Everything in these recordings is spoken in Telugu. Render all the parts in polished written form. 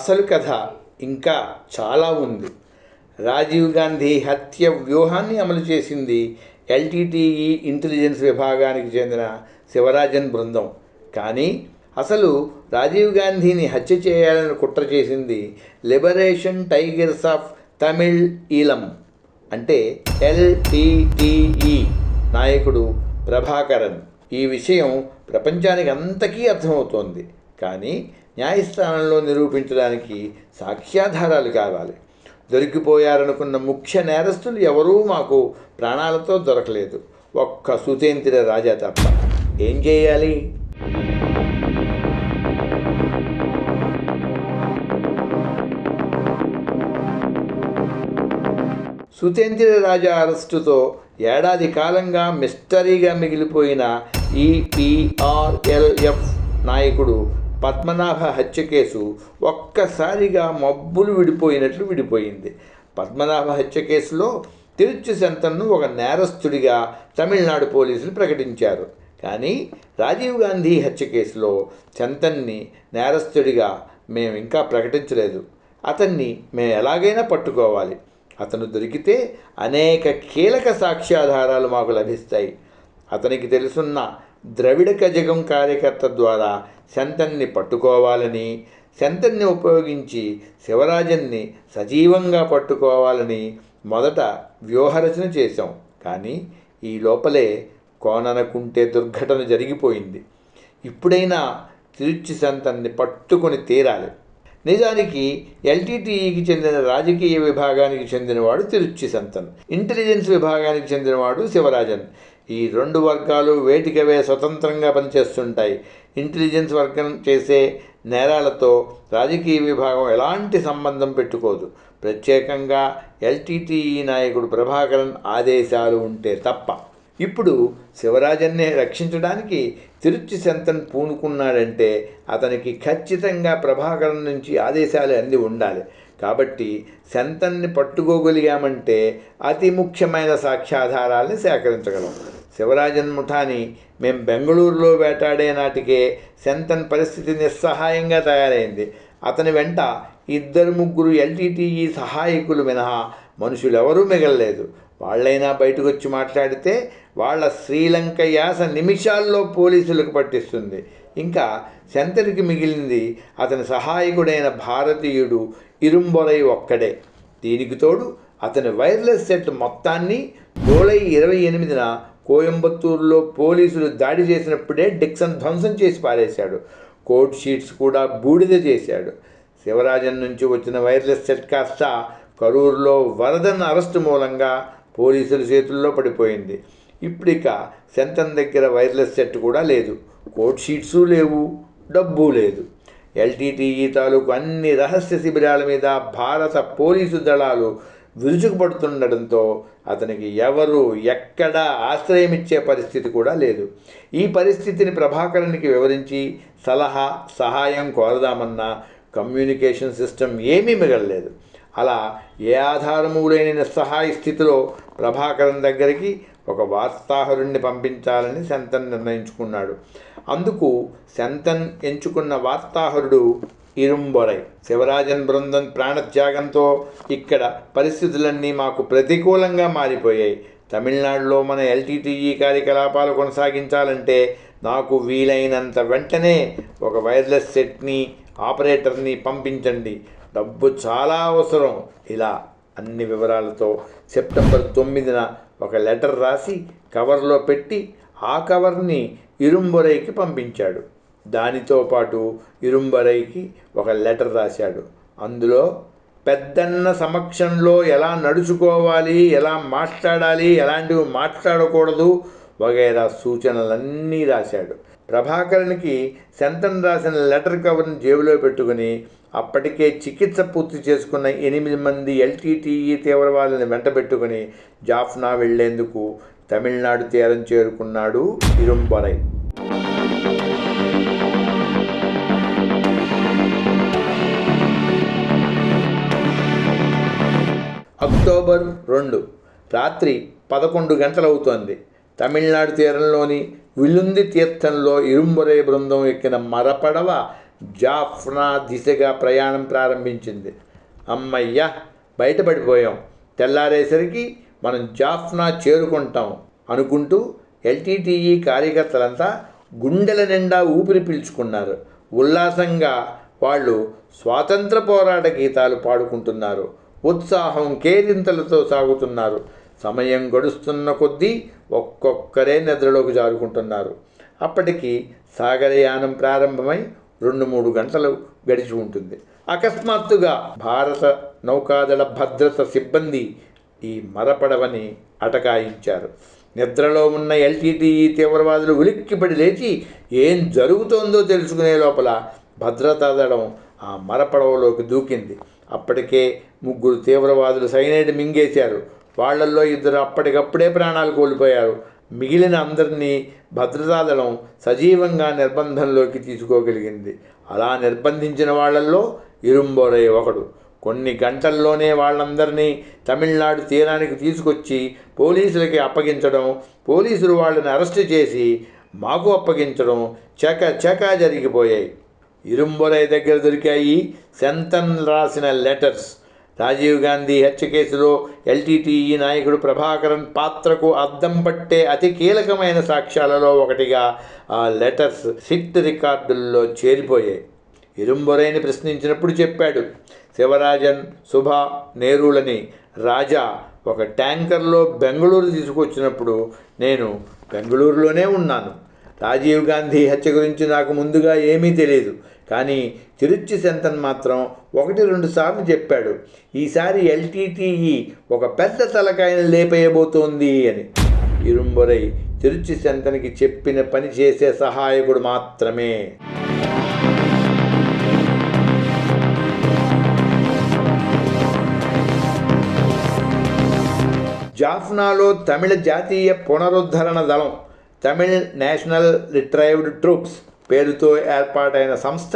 అసలు కథ ఇంకా చాలా ఉంది. రాజీవ్ గాంధీ హత్య వ్యూహాన్ని అమలు చేసింది ఎల్టీటీఈ ఇంటెలిజెన్స్ విభాగానికి చెందిన శివరాజన్ బృందం. కానీ అసలు రాజీవ్ గాంధీని హత్య చేయాలని కుట్ర చేసింది లిబరేషన్ టైగర్స్ ఆఫ్ తమిళ్ ఈలం అంటే ఎల్టీటీఈ నాయకుడు ప్రభాకరన్. ఈ విషయం ప్రపంచానికి అంతకీ అర్థమవుతోంది. కానీ న్యాయస్థానంలో నిరూపించడానికి సాక్ష్యాధారాలు కావాలి. దొరికిపోయారనుకున్న ముఖ్య నేరస్తులు ఎవరూ మాకు ప్రాణాలతో దొరకలేదు, ఒక్క సుతేంద్ర రాజా తప్ప. ఏం చేయాలి? సుతేంద్ర రాజా అరెస్టుతో ఏడాది కాలంగా మిస్టరీగా మిగిలిపోయిన ఈపీఆర్ఎల్ఎఫ్ నాయకుడు పద్మనాభ హత్య కేసు ఒక్కసారిగా మబ్బులు విడిపోయింది. పద్మనాభ హత్య కేసులో తిరుచి సెంతన్ను ఒక నేరస్తుడిగా తమిళనాడు పోలీసులు ప్రకటించారు. కానీ రాజీవ్ గాంధీ హత్య కేసులో సెంతన్ని నేరస్తుడిగా మేము ఇంకా ప్రకటించలేదు. అతన్ని మేము ఎలాగైనా పట్టుకోవాలి. అతను దొరికితే అనేక కీలక సాక్ష్యాధారాలు మాకు లభిస్తాయి. అతనికి తెలుసున్న ద్రవిడ కజగం కార్యకర్త ద్వారా సెంతన్ని పట్టుకోవాలని, సెంతన్ని ఉపయోగించి శివరాజన్ని సజీవంగా పట్టుకోవాలని మొదట వ్యూహరచన చేశాం. కానీ ఈ లోపలే కోననకుంటే దుర్ఘటన జరిగిపోయింది. ఇప్పుడైనా తిరుచి సెంతన్ని పట్టుకొని తీరాలి. నిజానికి ఎల్టీటీఈకి చెందిన రాజకీయ విభాగానికి చెందినవాడు తిరుచి సెంతన్, ఇంటెలిజెన్స్ విభాగానికి చెందినవాడు శివరాజన్. ఈ రెండు వర్గాలు వేటికవే స్వతంత్రంగా పనిచేస్తుంటాయి. ఇంటెలిజెన్స్ వర్గం చేసే నేరాలతో రాజకీయ విభాగం ఎలాంటి సంబంధం పెట్టుకోదు, ప్రత్యేకంగా ఎల్టీటీఈ నాయకుడు ప్రభాకరన్ ఆదేశాలు ఉంటే తప్ప. ఇప్పుడు శివరాజన్నే రక్షించడానికి తిరుచి సెంతన్ పూనుకున్నాడంటే అతనికి ఖచ్చితంగా ప్రభాకరన్ నుంచి ఆదేశాలు అంది ఉండాలి. కాబట్టి సెంతన్ని పట్టుకోగలిగామంటే అతి ముఖ్యమైన సాక్ష్యాధారాల్ని సేకరించగలం. శివరాజన్ ముఠాని మేం బెంగళూరులో వేటాడే నాటికే సెంతన్ పరిస్థితి నిస్సహాయంగా తయారైంది. అతని వెంట 2-3 ఎల్టీటీఈ సహాయకులు మినహా మనుషులెవరూ మిగలలేదు. వాళ్ళైనా బయటకు వచ్చి మాట్లాడితే వాళ్ళ శ్రీలంక యాస నిమిషాల్లో పోలీసులకు పట్టిస్తుంది. ఇంకా సెంతన్కి మిగిలింది అతని సహాయకుడైన భారతీయుడు ఇరుంబొరై ఒక్కడే. దీనికి తోడు అతని వైర్లెస్ సెట్ మొత్తాన్ని జూలై 28న కోయంబత్తూరులో పోలీసులు దాడి చేసినప్పుడే డిక్సన్ ధ్వంసం చేసి పారేశాడు. కోడ్ షీట్స్ కూడా బూడిద చేశాడు. శివరాజన్ నుంచి వచ్చిన వైర్లెస్ సెట్ కాస్త కరూరులో వరదన్ అరెస్టు మూలంగా పోలీసుల చేతుల్లో పడిపోయింది. ఇప్పుడిక సెంతన్ దగ్గర వైర్లెస్ సెట్ కూడా లేదు, కోడ్ షీట్సు లేవు, డబ్బు లేదు. ఎల్టీటీఈ తాలూకు అన్ని రహస్య శిబిరాల మీద భారత పోలీసు దళాలు విరుచుకుపడుతుండడంతో అతనికి ఎవరు ఎక్కడా ఆశ్రయమిచ్చే పరిస్థితి కూడా లేదు. ఈ పరిస్థితిని ప్రభాకరన్కి వివరించి సహాయం కోరదామన్నా కమ్యూనికేషన్ సిస్టమ్ ఏమీ మిగలలేదు. అలా ఏ ఆధారము లేని నిస్సహాయ స్థితిలో ప్రభాకరన్ దగ్గరికి ఒక వార్తాహరుణ్ణి పంపించాలని సెంతన్ నిర్ణయించుకున్నాడు. అందుకు సెంతన్ ఎంచుకున్న వార్తాహరుడు ఇరుంబొరై. శివరాజన్ బృందం ప్రాణత్యాగంతో ఇక్కడ పరిస్థితులన్నీ మాకు ప్రతికూలంగా మారిపోయాయి. తమిళనాడులో మన ఎల్టీటీఈ కార్యకలాపాలు కొనసాగించాలంటే నాకు వీలైనంత వెంటనే ఒక వైర్లెస్ సెట్ని, ఆపరేటర్ని పంపించండి, డబ్బు చాలా అవసరం. ఇలా అన్ని వివరాలతో సెప్టెంబర్ 9న ఒక లెటర్ రాసి కవర్లో పెట్టి ఆ కవర్ని ఇరుంబొరైకి పంపించాడు. దానితో పాటు ఇరుంబొరైకి ఒక లెటర్ రాశాడు. అందులో పెద్దన్న సమక్షంలో ఎలా నడుచుకోవాలి, ఎలా మాట్లాడాలి, ఎలాంటివి మాట్లాడకూడదు వగైరా సూచనలన్నీ రాశాడు. ప్రభాకరన్కి సెంతన్ రాసిన లెటర్ కవర్ని జేబులో పెట్టుకుని అప్పటికే చికిత్స పూర్తి చేసుకున్న 8 మంది ఎల్టీటీఈ తీవ్రవాదులను వెంటబెట్టుకుని జాఫ్నా వెళ్లేందుకు తమిళనాడు తీరం చేరుకున్నాడు ఇరుంబొరై. అక్టోబర్ 2 రాత్రి 11 గంటలవుతోంది. తమిళనాడు తీరంలోని విలుంది తీర్థంలో ఇరుంబొరై బృందం ఎక్కిన మరపడవ జాఫ్నా దిశగా ప్రయాణం ప్రారంభించింది. అమ్మయ్య, బయటపడిపోయాం, తెల్లారేసరికి మనం జాఫ్నా చేరుకుంటాం అనుకుంటూ ఎల్టీటీఈ కార్యకర్తలంతా గుండెల నిండా ఊపిరి పీల్చుకున్నారు. ఉల్లాసంగా వాళ్ళు స్వాతంత్ర పోరాట గీతాలు పాడుకుంటున్నారు. ఉత్సాహం కేరింతలతో సాగుతున్నారు. సమయం గడుస్తున్న కొద్దీ ఒక్కొక్కరే నిద్రలోకి జారుకుంటున్నారు. అప్పటికి సాగరయానం ప్రారంభమై 2-3 గంటలు గడిచి ఉంటుంది. అకస్మాత్తుగా భారత నౌకాదళ భద్రత సిబ్బంది ఈ మరపడవని అటకాయించారు. నిద్రలో ఉన్న ఎల్టీటీఈ తీవ్రవాదులు ఉలిక్కిపడి లేచి ఏం జరుగుతోందో తెలుసుకునే లోపల భద్రతా దళం ఆ మరపడవలోకి దూకింది. అప్పటికే 3 తీవ్రవాదులు సైనైడ్ మింగేశారు. వాళ్లల్లో 2 అప్పటికప్పుడే ప్రాణాలు కోల్పోయారు. మిగిలిన అందరినీ భద్రతాదళం సజీవంగా నిర్బంధంలోకి తీసుకోగలిగింది. అలా నిర్బంధించిన వాళ్లల్లో ఇరుంబొరై ఒకడు. కొన్ని గంటల్లోనే వాళ్ళందరినీ తమిళనాడు తీరానికి తీసుకొచ్చి పోలీసులకి అప్పగించడం, పోలీసులు వాళ్ళని అరెస్టు చేసి మాకు అప్పగించడం చకా జరిగిపోయాయి. ఇరుంబొరై దగ్గర దొరికాయి సెంతన్ రాసిన లెటర్స్. రాజీవ్ గాంధీ హత్య కేసులో ఎల్టీటీఈ నాయకుడు ప్రభాకరన్ పాత్రకు అద్దం పట్టే అతి కీలకమైన సాక్ష్యాలలో ఒకటిగా ఆ లెటర్స్ సిట్ రికార్డుల్లో చేరిపోయాయి. ఇరుంబొరైని ప్రశ్నించినప్పుడు చెప్పాడు, శివరాజన్, సుభా, నేరులని రాజా ఒక ట్యాంకర్లో బెంగళూరు తీసుకొచ్చినప్పుడు నేను బెంగళూరులోనే ఉన్నాను. రాజీవ్ గాంధీ హత్య గురించి నాకు ముందుగా ఏమీ తెలియదు. కానీ తిరుచి సెంతన్ మాత్రం 1-2 సార్లు చెప్పాడు, ఈసారి ఎల్టీటీఈ ఒక పెద్ద తలకాయను లేపేయబోతోంది అని. ఇరుంబొరై తిరుచి సెంతన్కి చెప్పిన పని చేసే సహాయకుడు మాత్రమే. జాఫ్నాలో తమిళ జాతీయ పునరుద్ధరణ దళం, తమిళ్ నేషనల్ రిట్రైవ్డ్ ట్రూప్స్ పేరుతో ఏర్పాటైన సంస్థ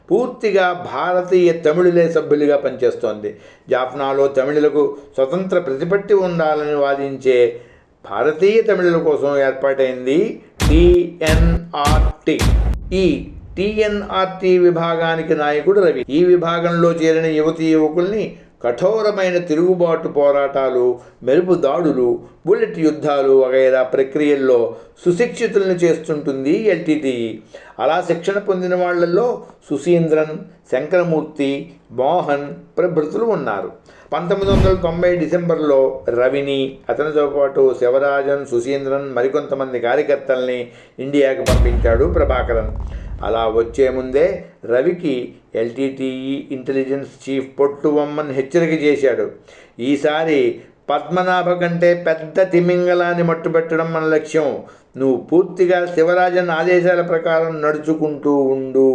పూర్తిగా భారతీయ తమిళులే సభ్యులుగా పనిచేస్తోంది. జాఫ్నాలో తమిళులకు స్వతంత్ర ప్రతిపత్తి ఉండాలని వాదించే భారతీయ తమిళుల కోసం ఏర్పాటైంది టీఎన్ఆర్టీ. ఈ టీఎన్ఆర్టీ విభాగానికి నాయకుడు రవి. ఈ విభాగంలో చేరిన యువతీ యువకుల్ని కఠోరమైన తిరుగుబాటు పోరాటాలు, మెరుపు దాడులు, బుల్లెట్ యుద్ధాలు వగైరా ప్రక్రియల్లో సుశిక్షితులను చేస్తుంటుంది ఎల్టీటీఈ. అలా శిక్షణ పొందిన వాళ్లలో సుశీంద్రన్, శంకరమూర్తి, మోహన్ ప్రభృతులు ఉన్నారు. 1990 డిసెంబర్లో రవిని, అతనితో పాటు శివరాజన్, సుశీంద్రన్ మరికొంతమంది కార్యకర్తల్ని ఇండియాకు పంపించాడు ప్రభాకరన్. అలా వచ్చే ముందే రవికి ఎల్టీటీఈ ఇంటెలిజెన్స్ చీఫ్ పొట్టువమ్మన్ హెచ్చరిక చేశాడు, ఈసారి పద్మనాభ కంటే పెద్ద తిమింగలాన్ని మట్టుబెట్టడం మన లక్ష్యం. నువ్వు పూర్తిగా శివరాజన్ ఆదేశాల ప్రకారం నడుచుకుంటూ ఉండు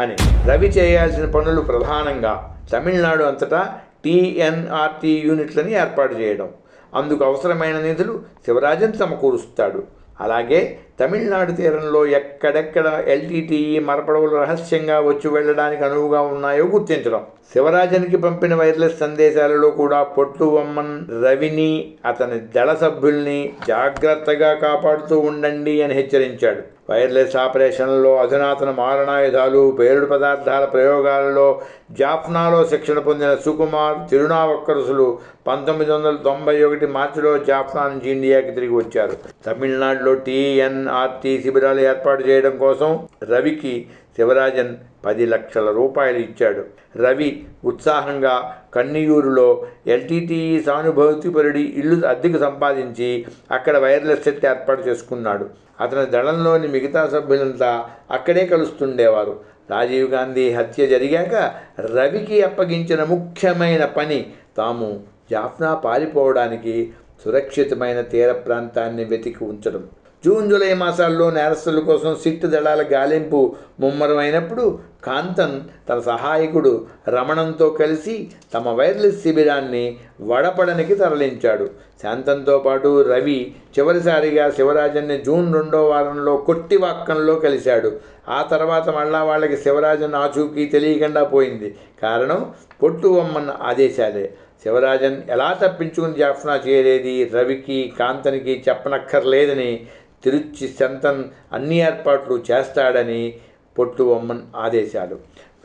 అని. రవి చేయాల్సిన పనులు ప్రధానంగా తమిళనాడు అంతటా టీఎన్ఆర్టీ యూనిట్లని ఏర్పాటు చేయడం. అందుకు అవసరమైన నిధులు శివరాజన్ సమకూరుస్తాడు. అలాగే తమిళనాడు తీరంలో ఎక్కడెక్కడ ఎల్టీటీఈ మరపడవలు రహస్యంగా వచ్చి వెళ్ళడానికి అనువుగా ఉన్నాయో గుర్తించడం. శివరాజన్కి పంపిన వైర్లెస్ సందేశాలలో కూడా పొట్టువమ్మన్ రవిని, అతని దళ సభ్యుల్ని జాగ్రత్తగా కాపాడుతూ ఉండండి అని హెచ్చరించాడు. వైర్లెస్ ఆపరేషన్లలో, అధునాతన మారణాయుధాలు, పేలుడు పదార్థాల ప్రయోగాలలో జాఫ్నాలో శిక్షణ పొందిన సుకుమార్, తిరునావక్కరసులు 1991 మార్చిలో జాఫ్నా నుంచి ఇండియాకి తిరిగి వచ్చారు. తమిళనాడులో టీఎన్ఆర్టీ శిబిరాలు ఏర్పాటు చేయడం కోసం రవికి శివరాజన్ 10 లక్షల రూపాయలు ఇచ్చాడు. రవి ఉత్సాహంగా కన్నియూరులో ఎల్టీటీఈ సానుభూతిపరుడి ఇల్లు అద్దెకు సంపాదించి అక్కడ వైర్లెస్ సెట్ ఏర్పాటు చేసుకున్నాడు. అతని దళంలోని మిగతా సభ్యులంతా అక్కడే కలుస్తుండేవారు. రాజీవ్ గాంధీ హత్య జరిగాక రవికి అప్పగించిన ముఖ్యమైన పని తాము జాఫ్నా పారిపోవడానికి సురక్షితమైన తీర ప్రాంతాన్ని వెతికి ఉంచడం. జూన్, జూలై మాసాల్లో నేరస్తుల కోసం సిట్ దళాల గాలింపు ముమ్మరమైనప్పుడు కాంతన్ తన సహాయకుడు రమణంతో కలిసి తమ వైర్లెస్ శిబిరాన్ని వడపడనికి తరలించాడు. శాంతంతో పాటు రవి చివరిసారిగా శివరాజన్ని జూన్ 2వ వారంలో కొట్టివాక్కంలో కలిశాడు. ఆ తర్వాత మళ్ళా వాళ్ళకి శివరాజన్ ఆచూకీ తెలియకుండా పోయింది. కారణం పొట్టువమ్మన్న ఆదేశాలే. శివరాజన్ ఎలా తప్పించుకుని జాఫ్నా చేరేది రవికి, కాంతనికి చెప్పనక్కర్లేదని, తిరుచి సెంతన్ అన్ని ఏర్పాట్లు చేస్తాడని పొట్టుబొమ్మన్ ఆదేశాలు.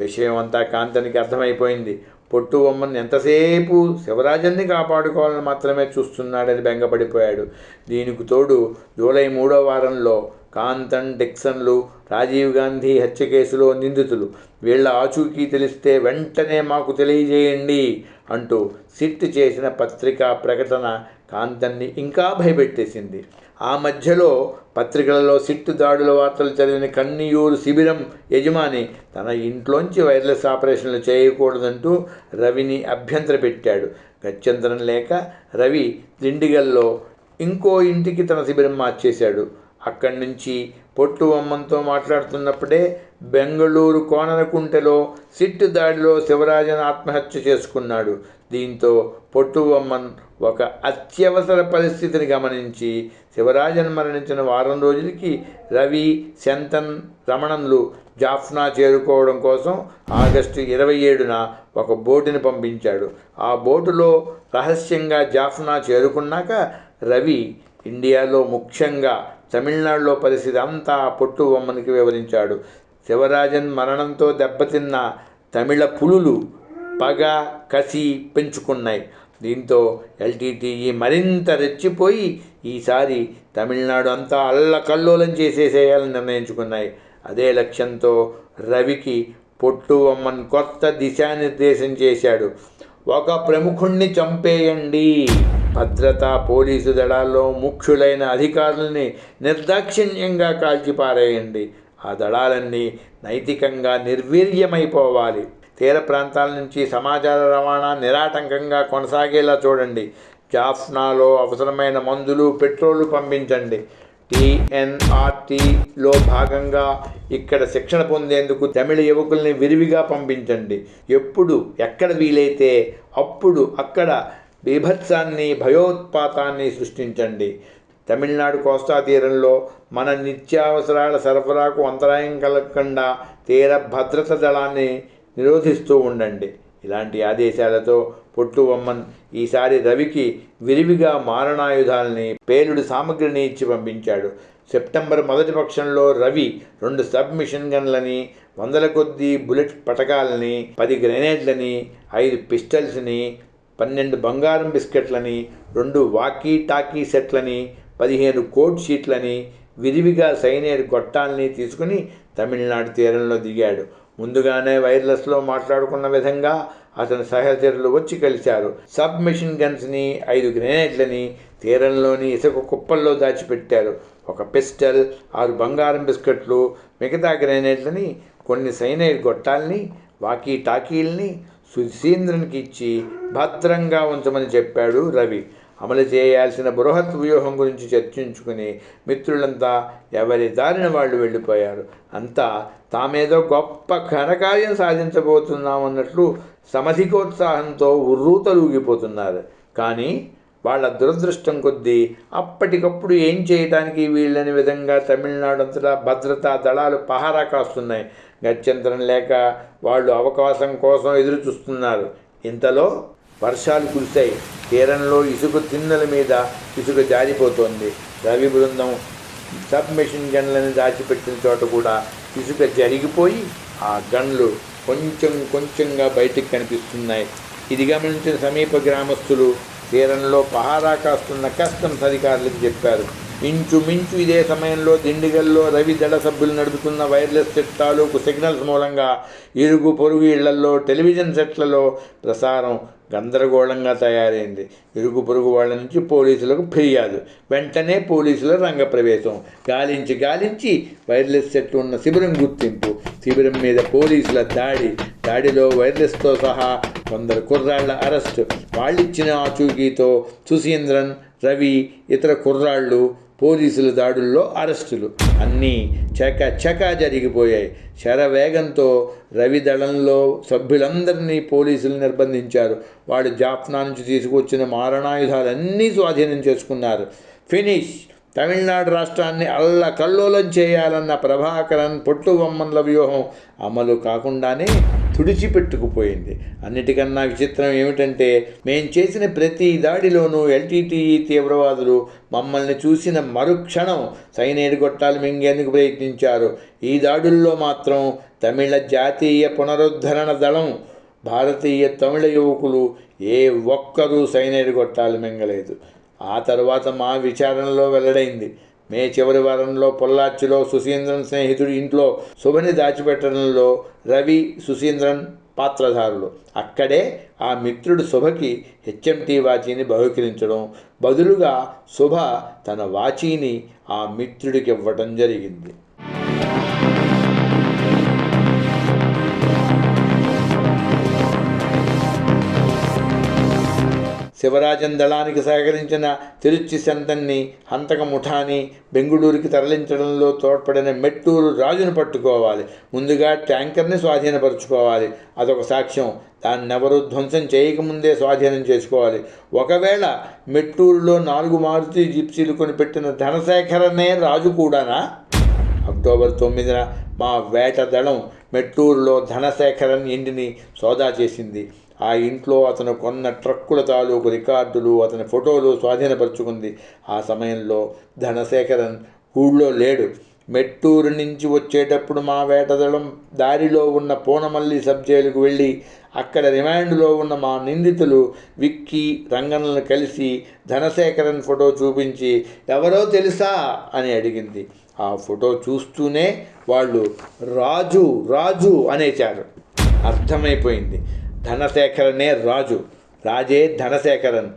విషయం అంతా కాంతనికి అర్థమైపోయింది. పొట్టుబొమ్మన్ ఎంతసేపు శివరాజన్ని కాపాడుకోవాలని మాత్రమే చూస్తున్నాడని బెంగపడిపోయాడు. దీనికి తోడు జూలై 3వ వారంలో కాంతన్, డిక్సన్లు రాజీవ్ గాంధీ హత్య కేసులో నిందితులు. వీళ్ల ఆచూకీ తెలిస్తే వెంటనే మాకు తెలియజేయండి అంటూ సిట్ చేసిన పత్రికా ప్రకటన కాంతన్ని ఇంకా భయపెట్టేసింది. ఆ మధ్యలో పత్రికలలో సిట్టు దాడుల వార్తలు చదివిన కన్నియూరు శిబిరం యజమాని తన ఇంట్లోంచి వైర్లెస్ ఆపరేషన్లు చేయకూడదంటూ రవిని అభ్యంతర పెట్టాడు. గత్యంతరం లేక రవి దిండిగల్లో ఇంకో ఇంటికి తన శిబిరం మార్చేశాడు. అక్కడి నుంచి పొట్టుబొమ్మన్తో మాట్లాడుతున్నప్పుడే బెంగళూరు కోననకుంటెలో సిట్టు దాడిలో శివరాజన్ ఆత్మహత్య చేసుకున్నాడు. దీంతో పొట్టుబొమ్మన్ ఒక అత్యవసర పరిస్థితిని గమనించి శివరాజన్ మరణించిన వారం రోజులకి రవి, శంతన్, రమణన్లు జాఫ్నా చేరుకోవడం కోసం ఆగస్టు 27న ఒక బోటుని పంపించాడు. ఆ బోటులో రహస్యంగా జాఫ్నా చేరుకున్నాక రవి ఇండియాలో, ముఖ్యంగా తమిళనాడులో పరిస్థితి అంతా పొట్టుబొమ్మన్కి వివరించాడు. శివరాజన్ మరణంతో దెబ్బతిన్న తమిళ పులులు పగ, కసి పెంచుకున్నాయి. దీంతో ఎల్టీటీఈ మరింత రెచ్చిపోయి ఈసారి తమిళనాడు అంతా అల్లకల్లోలం చేసేసేయాలని నిర్ణయించుకున్నాయి. అదే లక్ష్యంతో రవికి పొట్టుబొమ్మన్ కొత్త దిశానిర్దేశం చేశాడు. ఒక ప్రముఖుణ్ణి చంపేయండి, భద్రతా పోలీసు దళాల్లో ముఖ్యులైన అధికారుల్ని నిర్దాక్షిణ్యంగా కాల్చిపారేయండి, ఆ దళాలన్నీ నైతికంగా నిర్వీర్యమైపోవాలి, తీర ప్రాంతాల నుంచి సమాచార రవాణా నిరాటంకంగా కొనసాగేలా చూడండి, జాఫ్నాలో అవసరమైన మందులు, పెట్రోలు పంపించండి, TNRTలో భాగంగా ఇక్కడ శిక్షణ పొందేందుకు తమిళ యువకుల్ని విరివిగా పంపించండి, ఎప్పుడు ఎక్కడ వీలైతే అప్పుడు అక్కడ బీభత్సాన్ని, భయోత్పాతాన్ని సృష్టించండి, తమిళనాడు కోస్తా తీరంలో మన నిత్యావసరాల సరఫరాకు అంతరాయం కలగకుండా తీర భద్రత దళాన్ని నిరోధిస్తూ ఉండండి. ఇలాంటి ఆదేశాలతో పొట్టుబొమ్మన్ ఈసారి రవికి విరివిగా మారణాయుధాలని, పేలుడు సామగ్రిని ఇచ్చి పంపించాడు. సెప్టెంబర్ మొదటి పక్షంలో రవి 2 సబ్మిషన్ గన్లని, వందల కొద్దీ బుల్లెట్ పటకాలని, 10 గ్రెనేడ్లని, 5 పిస్టల్స్ని, 12 బంగారం బిస్కెట్లని, 2 వాకీ టాకీ సెట్లని, 15 కోడ్ షీట్లని, విరివిగా సైనైడ్ గొట్టాలని తీసుకుని తమిళనాడు తీరంలో దిగాడు. ముందుగానే వైర్లెస్లో మాట్లాడుకున్న విధంగా అతని సహచరులు వచ్చి కలిశారు. సబ్ మెషిన్ గన్స్ని, 5 గ్రెనేడ్లని తీరంలోని ఇసుక కుప్పల్లో దాచిపెట్టారు. ఒక పిస్టల్, 6 బంగారం బిస్కెట్లు, మిగతా గ్రెనేడ్లని, కొన్ని సైనైడ్ గొట్టాలని, వాకీ టాకీల్ని సుశీంద్రన్కి ఇచ్చి భద్రంగా ఉంచమని చెప్పాడు రవి. అమలు చేయాల్సిన బృహత్ వ్యూహం గురించి చర్చించుకుని మిత్రులంతా ఎవరి దారిన వాళ్ళు వెళ్ళిపోయారు. అంతా తామేదో గొప్ప ఘనకార్యం సాధించబోతున్నామన్నట్లు సమధికోత్సాహంతో ఉర్రూతలూగిపోతున్నారు. కానీ వాళ్ళ దురదృష్టం కొద్దీ అప్పటికప్పుడు ఏం చేయడానికి వీళ్ళని విధంగా తమిళనాడు అంతటా భద్రతా దళాలు పహారా కాస్తున్నాయి. గత్యంతరం లేక వాళ్ళు అవకాశం కోసం ఎదురు చూస్తున్నారు. ఇంతలో వర్షాలు కురిశాయి. తీరంలో ఇసుక తిన్నెల మీద ఇసుక జారిపోతోంది. రవి బృందం సబ్మెషిన్ గన్లను దాచిపెట్టిన చోట కూడా ఇసుక జరిగిపోయి ఆ గన్లు కొంచెం కొంచెంగా బయటికి కనిపిస్తున్నాయి. ఇది గమనించిన సమీప గ్రామస్తులు తీరంలో పహారా కాస్తున్న కస్టమ్స్ అధికారులకు చెప్పారు. ఇంచుమించు ఇదే సమయంలో దిండిగల్లో రవి దళ సభ్యులు నడుపుతున్న వైర్లెస్ సెట్ తాలూకు సిగ్నల్స్ మూలంగా ఇరుగు పొరుగు ఇళ్లలో, టెలివిజన్ సెట్లలో ప్రసారం గందరగోళంగా తయారైంది. ఇరుగు పొరుగు వాళ్ళ నుంచి పోలీసులకు ఫిర్యాదు. వెంటనే పోలీసుల రంగప్రవేశం. గాలించి వైర్లెస్ సెట్ ఉన్న శిబిరం గుర్తింపు, శిబిరం మీద పోలీసుల దాడిలో వైర్లెస్తో సహా కొందరు కుర్రాళ్ల అరెస్టు. వాళ్ళిచ్చిన ఆచూకీతో సుశీంద్రన్, రవి, ఇతర కుర్రాళ్ళు పోలీసుల దాడుల్లో అరెస్టులు అన్నీ చకా జరిగిపోయాయి. శరవేగంతో రవి దళంలో సభ్యులందరినీ పోలీసులు నిర్బంధించారు. వాడు జాఫ్నా నుంచి తీసుకొచ్చిన మారణాయుధాలన్నీ స్వాధీనం చేసుకున్నారు. ఫినిష్! తమిళనాడు రాష్ట్రాన్ని అల్లకల్లోలం చేయాలన్న ప్రభాకరన్, పొట్టుబొమ్మన్ల వ్యూహం అమలు కాకుండానే తుడిచిపెట్టుకుపోయింది. అన్నిటికన్నా విచిత్రం ఏమిటంటే, మేం చేసిన ప్రతి దాడిలోనూ ఎల్టీటీఈ తీవ్రవాదులు మమ్మల్ని చూసిన మరుక్షణం సైనైడ్ గొట్టాలు మింగేందుకు ప్రయత్నించారు. ఈ దాడుల్లో మాత్రం తమిళ జాతీయ పునరుద్ధరణ దళం, భారతీయ తమిళ యువకులు ఏ ఒక్కరూ సైనైడ్ గొట్టాలు మింగలేదు. ఆ తర్వాత మా విచారణలో వెల్లడైంది. మే చివరి వారంలో పొల్లాచ్చిలో సుశీంద్రన్ స్నేహితుడి ఇంట్లో శుభని దాచిపెట్టడంలో రవి, సుశీంద్రన్ పాత్రధారులు. అక్కడే ఆ మిత్రుడు శుభకి హెచ్ఎంటీ వాచీని బహుకరించడం, బదులుగా శుభ తన వాచీని ఆ మిత్రుడికి ఇవ్వటం జరిగింది. శివరాజన్ దళానికి సహకరించిన తిరుచి సెంతన్ని, హంతక ముఠాని బెంగుళూరుకి తరలించడంలో తోడ్పడిన మెట్టూరు రాజును పట్టుకోవాలి. ముందుగా ట్యాంకర్ని స్వాధీనపరుచుకోవాలి. అదొక సాక్ష్యం. దాన్నెవరూ ధ్వంసం చేయకముందే స్వాధీనం చేసుకోవాలి. ఒకవేళ మెట్టూరులో 4 మారుతి జిప్సీలు కొనిపెట్టిన ధనశేఖరనే రాజు కూడానా? అక్టోబర్ 9న మా వేట దళం మెట్టూరులో ధనశేఖరన్ ఇంటిని సోదా చేసింది. ఆ ఇంట్లో అతను కొన్న ట్రక్కుల తాలూకు రికార్డులు, అతని ఫోటోలు స్వాధీనపరుచుకుంది. ఆ సమయంలో ధనశేఖరన్ ఊళ్ళో లేడు. మెట్టూరు నుంచి వచ్చేటప్పుడు మా వేటదళం దారిలో ఉన్న పూనమల్లి సబ్ జైలుకు వెళ్ళి అక్కడ రిమాండ్లో ఉన్న మా నిందితులు విక్కీ, రంగన్నలను కలిసి ధనశేఖరన్ ఫోటో చూపించి ఎవరో తెలుసా అని అడిగింది. ఆ ఫోటో చూస్తూనే వాళ్ళు రాజు రాజు అనేశారు. అర్థమైపోయింది, ధనశేఖరనే రాజు, రాజే ధనశేఖరన్.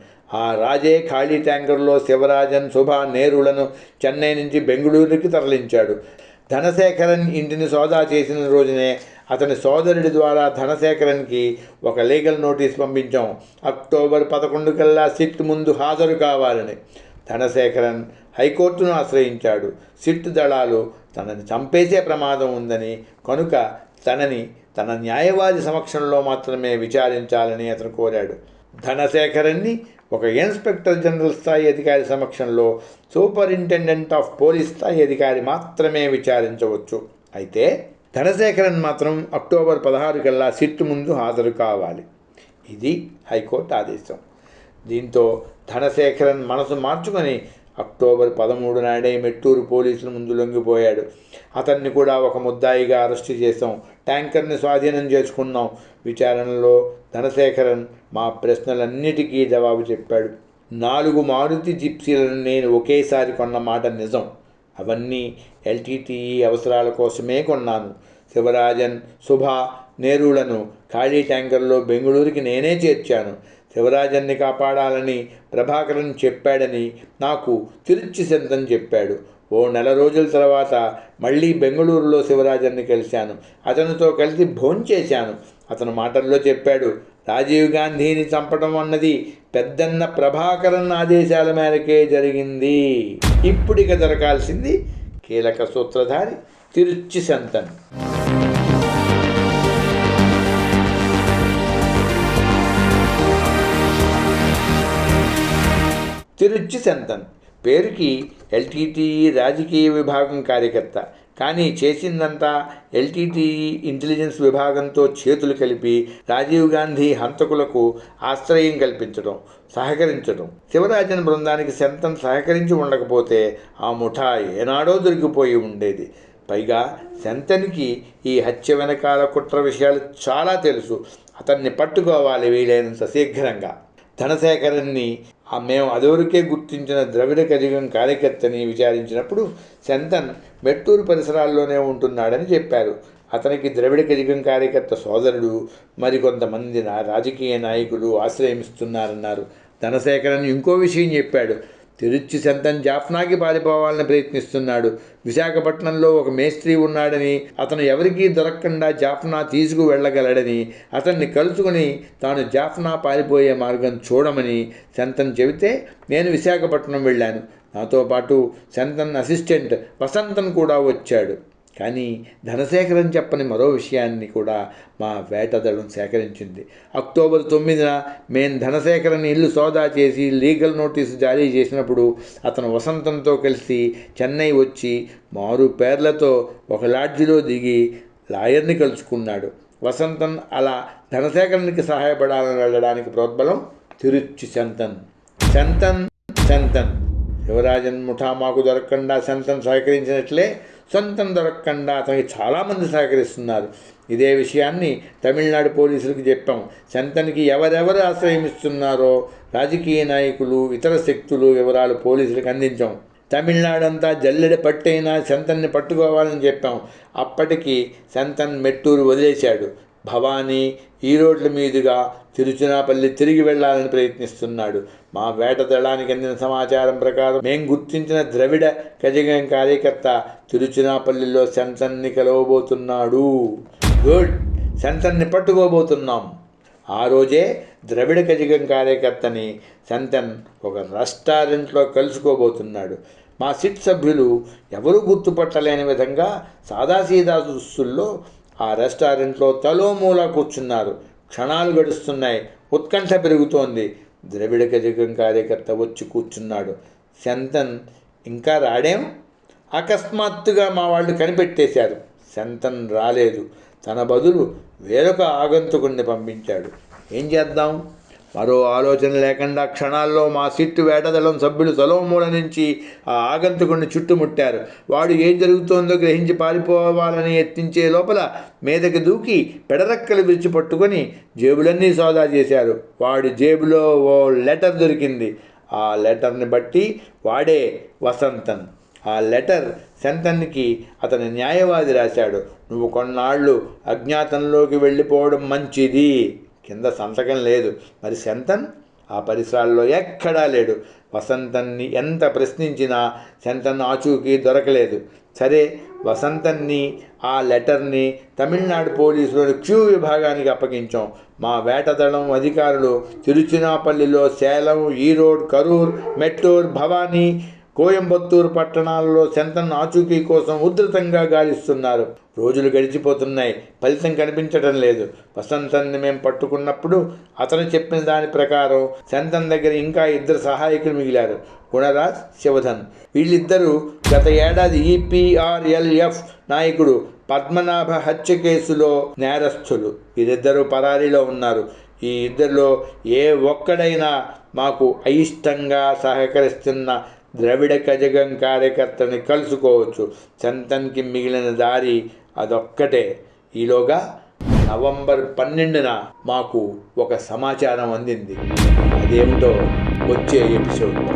ఆ రాజే ఖాళీ ట్యాంకర్లో శివరాజన్, శుభ, నేరులను చెన్నై నుంచి బెంగళూరుకి తరలించాడు. ధనశేఖరన్ ఇంటిని సోదా చేసిన రోజునే అతని సోదరుడి ద్వారా ధనశేఖరన్కి ఒక లీగల్ నోటీస్ పంపించాం. అక్టోబర్ 11 కల్లా సిట్ ముందు హాజరు కావాలని. ధనశేఖరన్ హైకోర్టును ఆశ్రయించాడు. సిట్ దళాలు తనని చంపేసే ప్రమాదం ఉందని, కనుక తనని తన న్యాయవాది సమక్షంలో మాత్రమే విచారించాలని అతను కోరాడు. ధనశేఖరన్ని ఒక ఇన్స్పెక్టర్ జనరల్ స్థాయి అధికారి సమక్షంలో సూపరింటెండెంట్ ఆఫ్ పోలీస్ స్థాయి అధికారి మాత్రమే విచారించవచ్చు. అయితే ధనశేఖరన్ మాత్రం అక్టోబర్ 16 కల్లా సిట్ ముందు హాజరు కావాలి. ఇది హైకోర్టు ఆదేశం. దీంతో ధనశేఖరన్ మనసు మార్చుకొని అక్టోబర్ 13 నాడే మెట్టూరు పోలీసుల ముందు లొంగిపోయాడు. అతన్ని కూడా ఒక ముద్దాయిగా అరెస్టు చేశాం. ట్యాంకర్ని స్వాధీనం చేసుకున్నాం. విచారణలో ధనశేఖరన్ మా ప్రశ్నలన్నిటికీ జవాబు చెప్పాడు. 4 మారుతి జిప్సీలను నేను ఒకేసారి కొన్న మాట నిజం. అవన్నీ ఎల్టీటీఈ అవసరాల కోసమే కొన్నాను. శివరాజన్, శుభ, నేరులను ఖాళీ ట్యాంకర్లో బెంగళూరుకి నేనే చేర్చాను. శివరాజన్ని కాపాడాలని ప్రభాకరన్ చెప్పాడని నాకు తిరుచి సెంతన్ చెప్పాడు. ఓ నెల రోజుల తర్వాత మళ్ళీ బెంగళూరులో శివరాజన్ని కలిశాను. అతనితో కలిసి భోంచేశాను. అతను మాటల్లో చెప్పాడు, రాజీవ్ గాంధీని చంపడం అన్నది పెద్దన్న ప్రభాకరన్ ఆదేశాల మేరకే జరిగింది. ఇప్పుడిక దొరకాల్సింది కీలక సూత్రధారి తిరుచి సెంతన్. తిరుచి సెంతన్ పేరుకి ఎల్టీటీఈ రాజకీయ విభాగం కార్యకర్త, కానీ చేసిందంతా ఎల్టీటీఈ ఇంటెలిజెన్స్ విభాగంతో చేతులు కలిపి రాజీవ్ గాంధీ హంతకులకు ఆశ్రయం కల్పించడం, సహకరించడం. శివరాజన్ బృందానికి సెంతన్ సహకరించి ఉండకపోతే ఆ ముఠా ఏనాడో దొరికిపోయి ఉండేది. పైగా సెంతన్కి ఈ హత్య వెనకాల కుట్ర విషయాలు చాలా తెలుసు. అతన్ని పట్టుకోవాలి వీలైనంత శీఘ్రంగా. ధనశేఖరన్ని మేము అదివరకే గుర్తించిన ద్రవిడ కజగం కార్యకర్తని విచారించినప్పుడు సెంతన్ మెట్టూరు పరిసరాల్లోనే ఉంటున్నాడని చెప్పారు. అతనికి ద్రవిడ కజగం కార్యకర్త సోదరుడు, మరికొంతమంది రాజకీయ నాయకులు ఆశ్రయమిస్తున్నారన్నారు. ధనశేఖరన్ ఇంకో విషయం చెప్పాడు. తిరుచి సెంతన్ జాఫ్నాకి పారిపోవాలని ప్రయత్నిస్తున్నాడు. విశాఖపట్నంలో ఒక మేస్త్రి ఉన్నాడని, అతను ఎవరికీ దొరకకుండా జాఫ్నా తీసుకు వెళ్ళగలడని, అతన్ని కలుసుకుని తాను జాఫ్నా పారిపోయే మార్గం చూడమని సెంతన్ చెబితే నేను విశాఖపట్నం వెళ్ళాను. నాతో పాటు సెంతన్ అసిస్టెంట్ వసంతన్ కూడా వచ్చాడు. కానీ ధనశేఖరన్ చెప్పని మరో విషయాన్ని కూడా మా వేటదళం సేకరించింది. అక్టోబర్ 9న మేము ధనశేఖరన్ ఇల్లు సోదా చేసి లీగల్ నోటీసు జారీ చేసినప్పుడు అతను వసంతంతో కలిసి చెన్నై వచ్చి మారు పేర్లతో ఒక లాడ్జిలో దిగి లాయర్ని కలుసుకున్నాడు. వసంతన్ అలా ధనసేకరణకి సహాయపడాలని వెళ్ళడానికి ప్రోద్బలం తిరుచి సెంతన్. శివరాజన్ ముఠా మాకు దొరకకుండా సెంతన్ సహకరించినట్లే సొంతం దొరకకుండా అతనికి చాలామంది సహకరిస్తున్నారు. ఇదే విషయాన్ని తమిళనాడు పోలీసులకు చెప్పాం. సెంతన్కి ఎవరెవరు ఆశ్రయం ఇస్తున్నారో రాజకీయ నాయకులు, ఇతర శక్తులు వివరాలు పోలీసులకు అందించాం. తమిళనాడు అంతా జల్లెడ పట్టైనా సెంతన్ని పట్టుకోవాలని చెప్పాం. అప్పటికి సెంతన్ మెట్టూరు వదిలేశాడు. భవానీ, ఈరోడ్ల మీదుగా తిరుచునాపల్లి తిరిగి వెళ్లాలని ప్రయత్నిస్తున్నాడు. మా వేట దళానికి అందిన సమాచారం ప్రకారం మేం గుర్తించిన ద్రవిడ కజగం కార్యకర్త తిరుచునాపల్లిలో సెంతన్ని కలవబోతున్నాడు. గుడ్, సెంతన్ని పట్టుకోబోతున్నాం. ఆ రోజే ద్రవిడ కజగం కార్యకర్తని సెంతన్ ఒక రెస్టారెంట్లో కలుసుకోబోతున్నాడు. మా సిట్ సభ్యులు ఎవరూ గుర్తుపట్టలేని విధంగా సాదాసీదా దుస్తుల్లో ఆ రెస్టారెంట్లో తలోమూలా కూర్చున్నారు. క్షణాలు గడుస్తున్నాయి. ఉత్కంఠ పెరుగుతోంది. ద్రవిడ కజగం కార్యకర్త వచ్చి కూర్చున్నాడు. సెంతన్ ఇంకా రాడేం? అకస్మాత్తుగా మా వాళ్ళు కనిపెట్టేశారు. సెంతన్ రాలేదు. తన బదులు వేరొక ఆగంతుకుణ్ణి పంపించాడు. ఏం చేద్దాం? మరో ఆలోచన లేకుండా క్షణాల్లో మా సిట్టు వేటదళం సభ్యులు తలోమూల నుంచి ఆ ఆగంతుకుణ్ణి చుట్టుముట్టారు. వాడు ఏం జరుగుతోందో గ్రహించి పారిపోవాలని యత్నించే లోపల మీదకి దూకి పెడరక్కలు విరిచి పట్టుకొని జేబులన్నీ సోదా చేశారు. వాడి జేబులో ఓ లెటర్ దొరికింది. ఆ లెటర్ని బట్టి వాడే వసంతన్. ఆ లెటర్ సెంతన్కి అతని న్యాయవాది రాశాడు. నువ్వు కొన్నాళ్ళు అజ్ఞాతంలోకి వెళ్ళిపోవడం మంచిది. కింద సంతకం లేదు. మరి సెంతన్ ఆ పరిసరాల్లో ఎక్కడా లేడు. వసంతన్ని ఎంత ప్రశ్నించినా సెంతన్ ఆచూకీ దొరకలేదు. సరే, వసంతన్ని, ఆ లెటర్ని తమిళనాడు పోలీసులు క్యూ విభాగానికి అప్పగించాం. మా వేటదళం అధికారులు తిరుచినాపల్లిలో, సేలం, ఈరోడ్, కరూర్, మెట్టూర్, భవానీ, కోయంబత్తూరు పట్టణాలలో సెంతన్ ఆచూకీ కోసం ఉధృతంగా గాలిస్తున్నారు. రోజులు గడిచిపోతున్నాయి. ఫలితం కనిపించడం లేదు. వసంతన్ని మేము పట్టుకున్నప్పుడు అతను చెప్పిన దాని ప్రకారం సెంతన్ దగ్గర ఇంకా 2 సహాయకులు మిగిలారు, గుణరాజ్, శివధన్. వీళ్ళిద్దరూ గత ఏడాది EPRLF నాయకుడు పద్మనాభ హత్య కేసులో నేరస్తులు. వీరిద్దరూ పరారీలో ఉన్నారు. ఈ ఇద్దరిలో ఏ ఒక్కడైనా మాకు అయిష్టంగా సహకరిస్తున్న ద్రవిడ కజగం కార్యకర్తని కలుసుకోవచ్చు. సెంతన్కి మిగిలిన దారి అదొక్కటే. ఈలోగా నవంబర్ 12న మాకు ఒక సమాచారం అందింది. అదేమిటో వచ్చే ఎపిసోడ్లో.